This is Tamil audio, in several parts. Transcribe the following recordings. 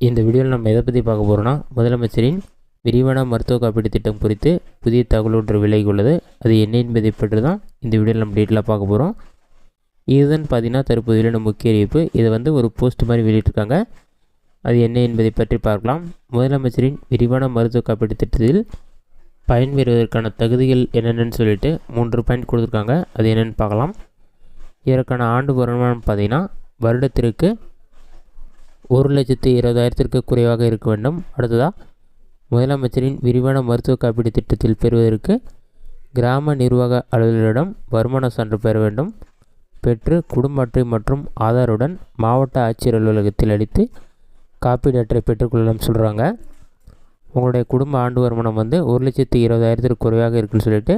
இந்த வீடியோவில் நம்ம எதை பற்றி பார்க்க போகிறோம்னா, முதலமைச்சரின் விரிவான மருத்துவ காப்பீடு திட்டம் குறித்து புதிய தகவல் ஒன்று விலகி உள்ளது. அது என்ன என்பதை பற்றி தான் இந்த வீடியோவில் நம்ம டீட்டெயிலாக பார்க்க போகிறோம். இதுதான் பார்த்தீங்கன்னா தற்போது வெளியான முக்கிய அறிவிப்பு. இதை ஒரு போஸ்ட் மாதிரி வெளியிட்டிருக்காங்க. அது என்ன என்பதை பற்றி பார்க்கலாம். முதலமைச்சரின் விரிவான மருத்துவ காப்பீடு திட்டத்தில் பயன்பெறுவதற்கான தகுதிகள் என்னென்னு சொல்லிட்டு 3 பாயிண்ட் கொடுத்துருக்காங்க. அது என்னென்னு பார்க்கலாம். இதற்கான ஆண்டு வருமானம் பார்த்தீங்கன்னா வருடத்திற்கு 1,20,000 குறைவாக இருக்க வேண்டும். அடுத்ததாக முதலமைச்சரின் விரிவான மருத்துவ காப்பீடு திட்டத்தில் பெறுவதற்கு கிராம நிர்வாக அலுவலரிடம் வருமான சான்று பெற வேண்டும். பெற்று குடும்ப அட்டை மற்றும் ஆதாருடன் மாவட்ட ஆட்சியர் அலுவலகத்தில் அளித்து காப்பீடு அட்டை பெற்றுக்கொள்ளலாம் சொல்கிறாங்க. உங்களுடைய குடும்ப ஆண்டு வருமானம் 1,20,000 குறைவாக இருக்குன்னு சொல்லிட்டு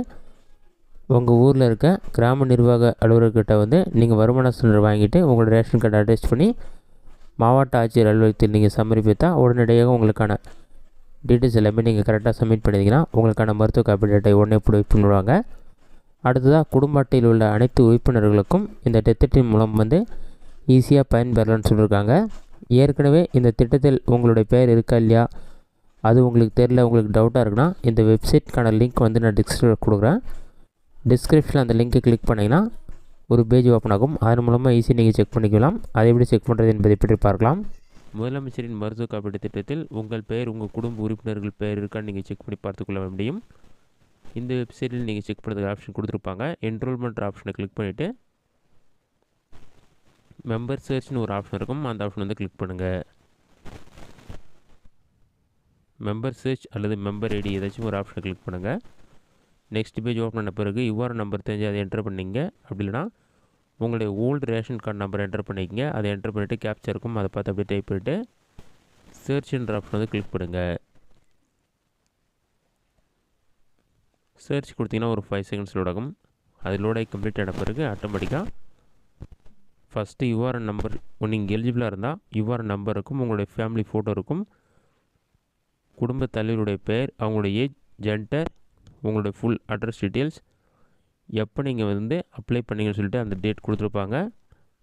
உங்கள் ஊரில் இருக்க கிராம நிர்வாக அலுவலர்கிட்ட நீங்கள் வருமான சான்று வாங்கிட்டு உங்களோட ரேஷன் கார்டை அட்டாச் பண்ணி மாவட்ட ஆட்சியர் அலுவலகத்தில் நீங்கள் சமர்ப்பித்தா உடனடியாக உங்களுக்கான டீட்டெயில்ஸ் எல்லாமே நீங்கள் கரெக்டாக சப்மிட் பண்ணிங்கன்னா உங்களுக்கான மருத்துவ காப்பீடு அட்டை உடனே பண்ணுவாங்க. அடுத்ததாக குடும்ப அட்டையில் உள்ள அனைத்து உறுப்பினர்களுக்கும் இந்த திட்டத்தின் மூலம் ஈஸியாக பயன்பெறலான்னு சொல்லியிருக்காங்க. ஏற்கனவே இந்த திட்டத்தில் உங்களுடைய பெயர் இருக்கா இல்லையா அது உங்களுக்கு தெரியல, உங்களுக்கு டவுட்டாக இருக்குன்னா இந்த வெப்சைட்கான லிங்க் நான் டிஸ்கிரிப்ஷனில் கொடுக்குறேன். டிஸ்கிரிப்ஷனில் அந்த லிங்க்கை கிளிக் பண்ணிங்கன்னா ஒரு பேஜ் ஓப்பன் ஆகும். அதன் மூலமாக ஈஸியாக நீங்கள் செக் பண்ணிக்கலாம். அதை எப்படி செக் பண்ணுறது என்பதை பற்றி பார்க்கலாம். முதலமைச்சரின் மருத்துவ காப்பீடு திட்டத்தில் உங்கள் பெயர் உங்கள் குடும்ப உறுப்பினர்கள் பெயர் இருக்கான்னு நீங்கள் செக் பண்ணி பார்த்துக்கொள்ள முடியும். இந்த வெப்சைட்டில் நீங்கள் செக் பண்ணுறதுக்கு ஆப்ஷன் கொடுத்துருப்பாங்க. என்ரோல்மெண்ட் ஆப்ஷனை கிளிக் பண்ணிவிட்டு மெம்பர் சர்ச்னு ஒரு ஆப்ஷன் இருக்கும். அந்த ஆப்ஷன் கிளிக் பண்ணுங்கள். மெம்பர் சர்ச் அல்லது மெம்பர் ஐடி ஏதாச்சும் ஒரு ஆப்ஷனை கிளிக் பண்ணுங்கள். நெக்ஸ்ட் பேஜ் ஓப்பன் பண்ண பிறகு யுவர் நம்பர் தெரிஞ்சு அதை என்டர் பண்ணிங்க. அப்படி இல்லைனா உங்களுடைய old ration card number enter பண்ணிக்கங்க. அதை என்டர் பண்ணிவிட்டு கேப்ச்சர் இருக்கும், அதை பார்த்து அப்படியே டைப் பண்ணிவிட்டு சர்ச்ன்ற ஆப்ஷன் கிளிக் பண்ணுங்கள். சர்ச் கொடுத்தீங்கன்னா ஒரு 5 செகண்ட்ஸ் லோட் ஆகும். அது லோடாகி கம்ப்ளீட் ஆன பிறகு ஆட்டோமேட்டிக்காக ஃபஸ்ட்டு யுவர் நம்பர் நீங்கள் எலிஜிபிளாக இருந்தால் யுவர் நம்பர் இருக்கும், உங்களுடைய ஃபேமிலி ஃபோட்டோ இருக்கும், குடும்ப தலைவருடைய பெயர், அவங்களுடைய ஏஜ், ஜெண்டர், உங்களுடைய ஃபுல் அட்ரஸ் டீட்டெயில்ஸ், எப்போ நீங்கள் அப்ளை பண்ணிங்கன்னு சொல்லிட்டு அந்த டேட் கொடுத்துருப்பாங்க.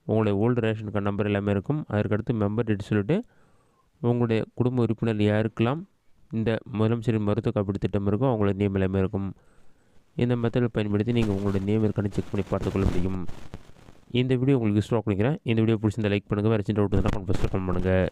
உங்களுடைய ஓல்டு ரேஷன் கார்டு நம்பர் எல்லாமே இருக்கும். அதற்கடுத்து மெம்பர் டேட் சொல்லிவிட்டு உங்களுடைய குடும்ப உறுப்பினர் யாருக்கெல்லாம் இந்த முதலமைச்சரின் மருத்துவ காப்பீடு திட்டம் இருக்கும் அவங்களோட நேம் எல்லாமே இருக்கும். இந்த மெத்தடை பயன்படுத்தி நீங்கள் உங்களுடைய நேம் இருக்கான்னு செக் பண்ணி பார்த்துக்கொள்ள முடியும். இந்த வீடியோ உங்களுக்கு யூஸ்ஃபுல்லாக பண்ணிக்கிறேன். இந்த வீடியோ பிடிச்சிருந்தா லைக் பண்ணுங்கள். வேறு சின்ன டவுட் இருந்தால் கமெண்ட் பண்ணுங்கள்.